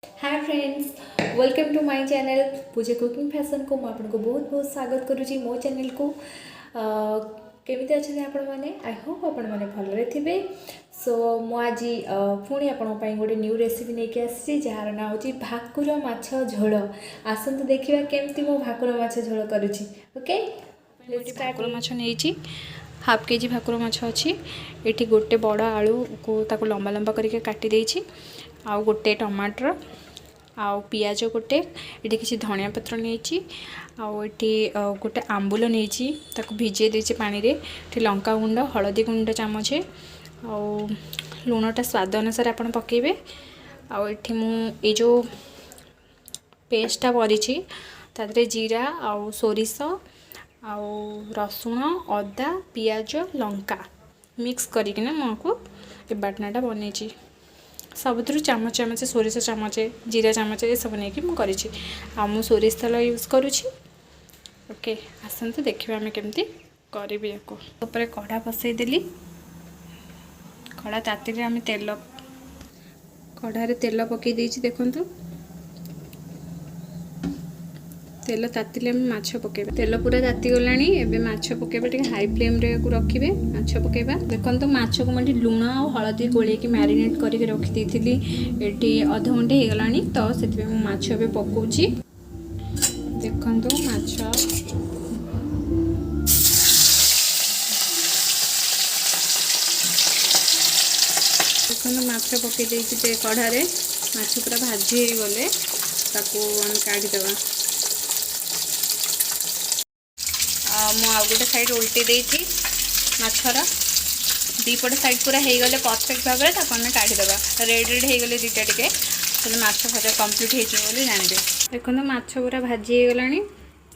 Hi friends, welcome to my channel Pooja cooking fashion को आपको बहुत बहुत स्वागत करुँची मो चैनल को। केमिति अच्छे आपण मैंने आई होप आपण मैंने भलरे थे। सो मुझे पुणी आपण गोटे न्यू रेसिपी लेके आसी जार ना हूँ भाकुर माछ झोल। आसतु देखा केमती मो भाकुर माछ झोल करुँची। ओके, भाकुर माछ नहीं हाफ केजी भाकुर माछ अच्छी ये गोटे बड़ आलू को ताको लंबा लंबा करके काटी देछि आउ गोटे टमाटर आउ पियाज गोटे ये किसी धनिया पत्र नहीं आउ ये गोटे आंबुल नहीं ताको भिजे देछि पानी रे। ये लंका गुंड हलदी गुंड चामचे आउ लुणटा स्वाद अनुसार आपण पकेबे। आउ ये मु ये जो पेस्टा करिछि तादरे जीरा आउ सोरिष आउ रसुण अदा पियाज लंका मिक्स करिकिना मुझको ये बाटनाटा बनई सबुठ चामच चामच सोरिष चामचे जीरा चामचे ये सब नहीं मुझे मु सोरिष तेल यूज करुँची। ओके, आसतु देखिए आम केमती करी ऊपर कढ़ा बसईदेली। कढ़ा ताती आम तेल कढ़ारे तेल पकई देछि देखु तेल तातिले माछ पकेबा। तेल पूरा ताती गलानी एबे माछ पकेबा। टिके हाई फ्लेम रे को रखिबे माछ पकेबा। देखंतु माछ को मटी लूण और हळदी गोळे की मैरिनेट करके रखी देथिली। एटी आधा घंटे हे गलानी तो सेति में माछ एबे पकोची। देखंतु माछ देखंतु माछ पके देछि ते कढ़ारे। माछ पूरा भाजी हे गले ताको हम काढी देबा। गोटे साइड उल्टी देती माछर दीपट साइड पूरा हो गले परफेक्ट भाव में आम काढ़ीदेवा। रेड रेड हो गले दीटा टिके माछ भजा कम्प्लीट हो जानते। देखो माछ पूरा भाजी हो गला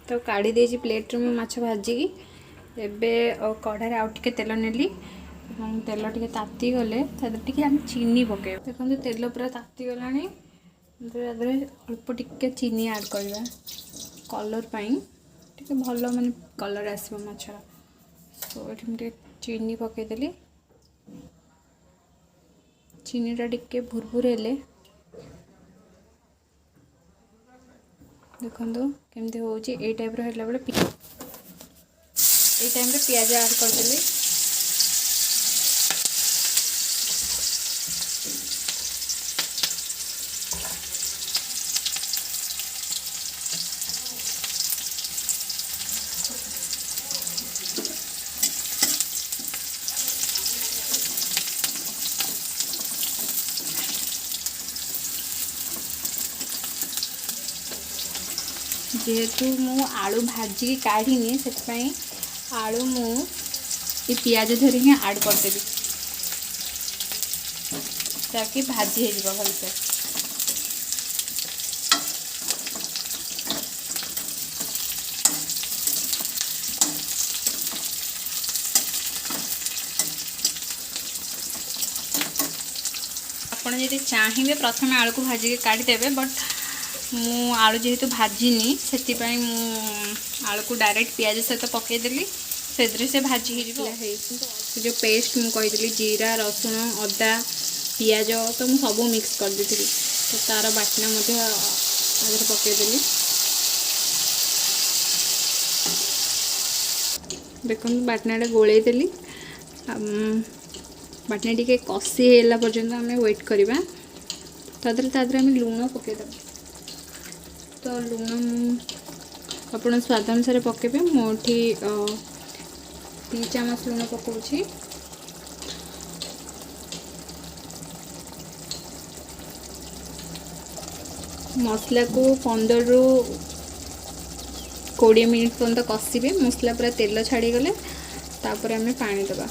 तो काढ़ी देछि प्लेट में माछ भाजिकी। एबे कढ़ारे आउ टिके तेल नेली तेल टिके ताती गले टिके आम चीनी पके। देखो तेल पूरा ताती गला अल्प टिके चीनी ऐड करवा कलर पाई टिके भल माने कलर आसो माछर। सो ये चीनी पकईदेली। चीनीटा टिके भुरभुर हेले देखो केमती हो टाइप रहा बेले टाइम पियाज ऐड करदेली। जेहेतु मु आलू भाजिकी काढ़ी से आलू मु ये पियाज धरी ही ऐड करदेवी ताकि भाजी हो भलसे। आपड़ जब चाहिए प्रथम आलू को भाजिकी काढ़ीदेवे बट मु आलू जेहेतु भाजिनी से आलू को डायरेक्ट पियाज सहित पकईदेली से भाजी हो जो पेस्ट मु कही जीरा रसुण अदा पियाज तो मु सब मिक्स कर दी तो तार बाटना पकईदेली। देखो बाटनाटा गोलेदेली बाटना टी कषी है पर्यटन आम वेट करवा। तादरे आम लुण पकईदेव तो लुण आपण स्वाद अनुसार पकेबे। मोठी 2 चामच लुण पकाउछि। मसला को 15 रु 20 मिनट पर्यंत कषिबे। मसला पूरा तेल छाड़ी गले तापर आम पानी देबा।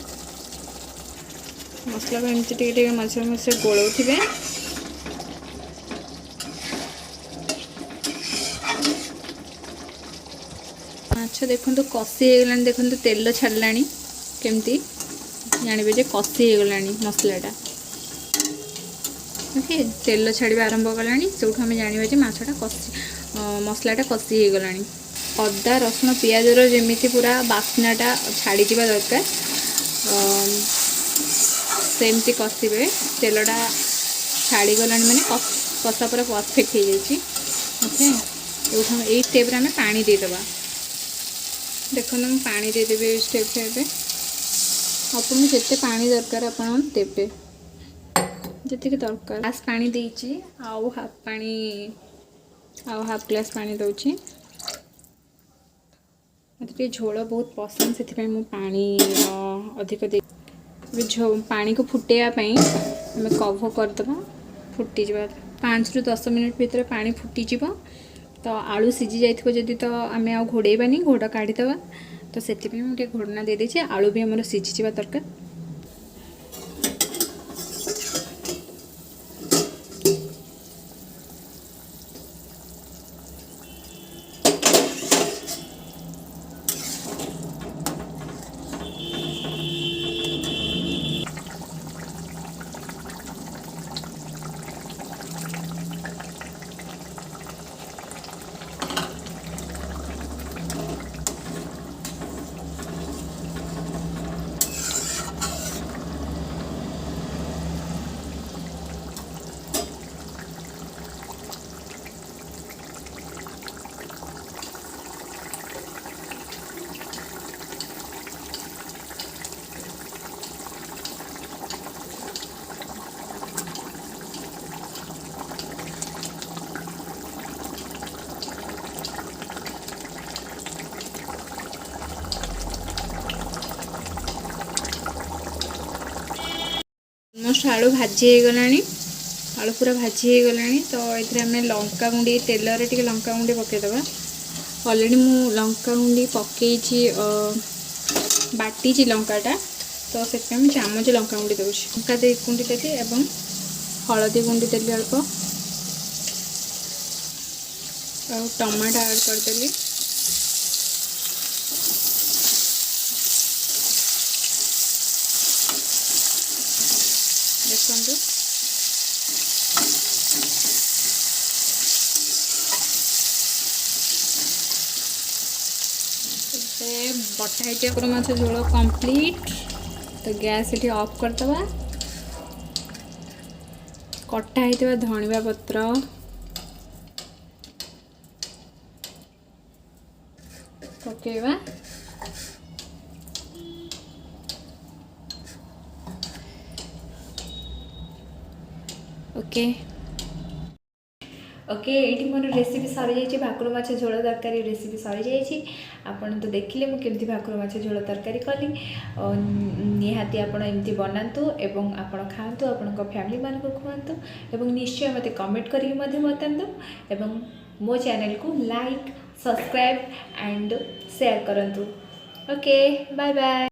मसला को एमती टिके मझे मझे गोलौथिबे। माछ देखो कषी हो देखो तेल छाड़ा केमती जानवे जे कषी हो गला मसलाटा। ओके, तेल छाड़ा आरंभ कला से आम जानवा जे माछटा कषी मसलाटा कषी हो गला। अदा रसुण पियाज जमी पूरा बास्नाटा छाड़ी जा दरकार सेमती कषिबे। तेलटा छाड़ी गला माने कषा पूरा परफेक्ट हो जाए। ओके ये स्टेप आम पानी देदेबा। देखो मैं पानी देदेवी स्टेप एवं आपको जिते पानी दरकार आप देवे जी दरकार। ग्लास पानी देची आउ हाफ पानी आउ हाफ ग्लास पानी दूची। मत झोल बहुत पसंद से मुझे पानी अधिक दे पानी को फुटेवाई आम कभ करदे फुटी जा 5 ରୁ 10 मिनट भितर पानी फुटीज तो आलू सीझी जाइए जदि तो आम आ घोड़ेबानी घोड़ काढ़ीदे तो से मुझे घोड़ना दे देती आलू भी आम सीझी दरकार। ऑलमोस्ट आलू भाजी हो गला आलू पूरा भाजी हो गला तो ये आम लंका गुंडी तेल टे लंका गुंडी पकईदे। अलरेडी मु लंका गुंडी पकई बाटी लंकाटा तो से चामच लंका गुंडी दूसरी लंका गुंडी देली और हलदी गुंडी देली अल्प और टमाटो ऐड करदेली। देखो बटा है माछ झोल कंप्लीट तो गैस ये ऑफ करदे। कटा होता धनिया पत्र पकेवा ओके ओके ये मोर रेसिपी सरी जाइए भाकुर माछ झोल तरकारी रेसिपी सरी जाइए। आपन तो देखिले मु केमती भाकुर माछ झोल तरकारी कली निहाती आपण एमती बनातु एवं आपण खातु आपण फैमिली मान को खुआतु एवं निश्चय मते कमेंट करी मधे बतातु एवं मो चैनल को लाइक सब्सक्राइब एंड शेयर करंतु। Okay bye bye.